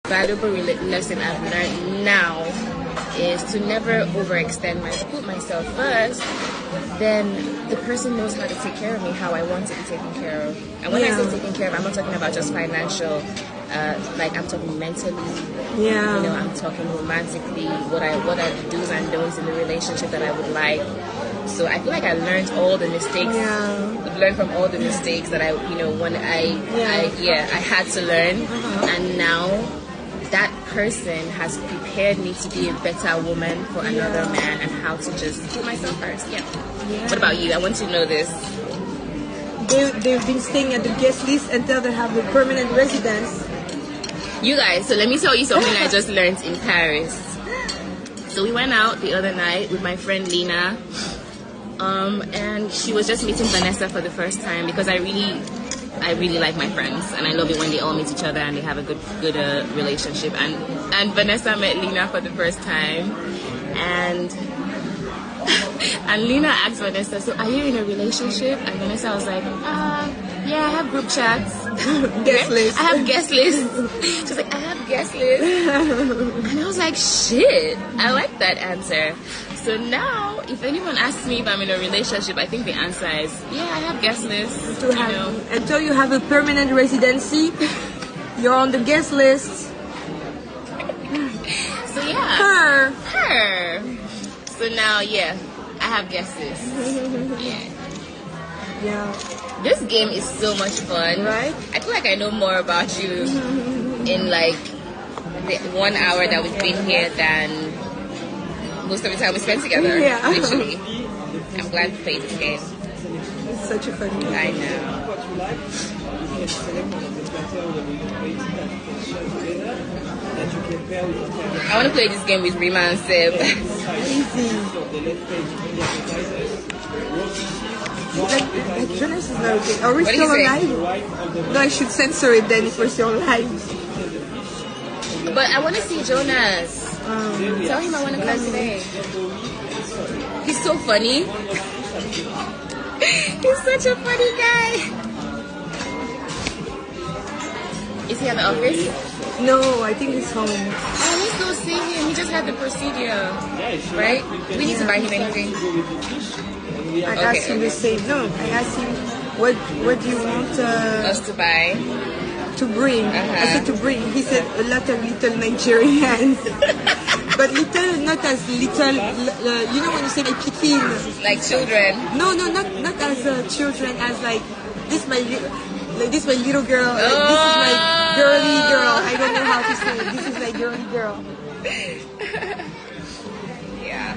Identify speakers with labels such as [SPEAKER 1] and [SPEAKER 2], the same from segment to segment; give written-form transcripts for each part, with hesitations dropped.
[SPEAKER 1] valuable lesson I've learned now is to never overextend put myself first. Then the person knows how to take care of me how I want to be taken care of. And when I say taken care of, I'm not talking about just financial. Like I'm talking mentally.
[SPEAKER 2] Yeah.
[SPEAKER 1] You know, I'm talking romantically. What are the do's and don'ts in the relationship that I would like. So I feel like I learned all the mistakes.
[SPEAKER 2] Yeah.
[SPEAKER 1] Learned from all the mistakes that I had to learn, and now that person has prepared me to be a better woman for another man and how to just put myself first. Yeah. What about you? I want to know this.
[SPEAKER 2] They've been staying at the guest list until they have a permanent residence.
[SPEAKER 1] You guys, so let me tell you something I just learned in Paris. So we went out the other night with my friend Lena, and she was just meeting Vanessa for the first time because I really like my friends and I love it when they all meet each other and they have a good relationship. And Vanessa met Lena for the first time, and Lena asked Vanessa, "So are you in a relationship?" And Vanessa was like, "Yeah, I have group chats."
[SPEAKER 2] Guest list.
[SPEAKER 1] I have guest lists. She was like, "I have guest lists," and I was like, "Shit, I like that answer." So now, if anyone asks me if I'm in a relationship, I think the answer is, yeah, I have guest lists.
[SPEAKER 2] Until you have a permanent residency, you're on the guest list.
[SPEAKER 1] So yeah. Her. So now, yeah, I have guest lists.
[SPEAKER 2] Yeah.
[SPEAKER 1] This game is so much fun.
[SPEAKER 2] Right?
[SPEAKER 1] I feel like I know more about you in like the 1 hour that we've been here than most of the time we spent together.
[SPEAKER 2] Yeah.
[SPEAKER 1] Literally. I'm glad we played this game.
[SPEAKER 2] It's such a fun game.
[SPEAKER 1] I know. I want to play this game with Rima and Seb.
[SPEAKER 2] Easy. Like Jonas is not okay. Are we still alive? No, I should censor it then if we're still alive.
[SPEAKER 1] But I want to see Jonas. Tell him I want to come today. He's so funny. He's such a funny guy. Is he at the office?
[SPEAKER 2] No, I think he's home.
[SPEAKER 1] Oh, let's go see him. He just had the procedure. Right? We need to buy him anything.
[SPEAKER 2] I asked him the same. No, I asked him, what do you want
[SPEAKER 1] us to buy?
[SPEAKER 2] To bring. I said to bring. He said a lot of little Nigerians. But little, not as little, you know when you say like pikin.
[SPEAKER 1] Like children?
[SPEAKER 2] No, not as children, as like, this my little girl, like, this is my girly girl. I don't know how to say it. This is my girly girl.
[SPEAKER 1] Yeah.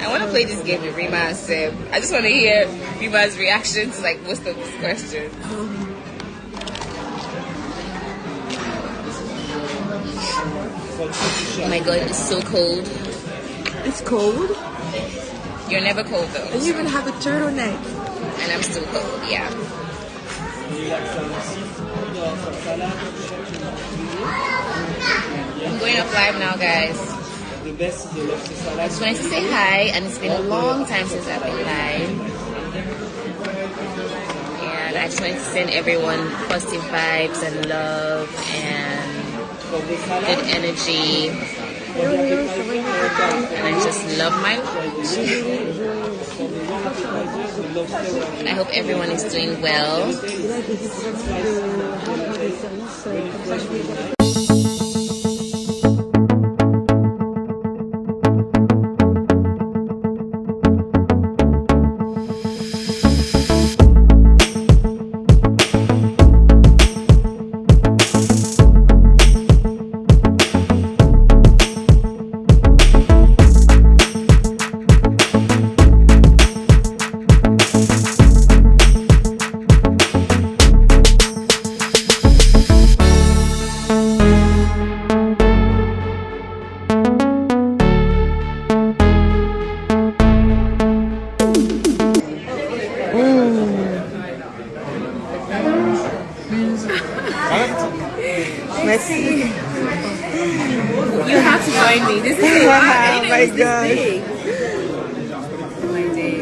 [SPEAKER 1] I want to play this game with Rima and Seb. I just want to hear Rima's reaction to like most of these questions. Oh my god, it's so cold.
[SPEAKER 2] It's cold?
[SPEAKER 1] You're never cold though.
[SPEAKER 2] And you even have a turtleneck.
[SPEAKER 1] And I'm still cold, yeah. I'm going up live now, guys. I just wanted to say hi, and it's been a long time since I've been live. And I just wanted to send everyone positive vibes and love and good energy. And I just love my life. I hope everyone is doing well. You have to join me. This is a lot.
[SPEAKER 2] Oh my god.
[SPEAKER 1] Oh my day.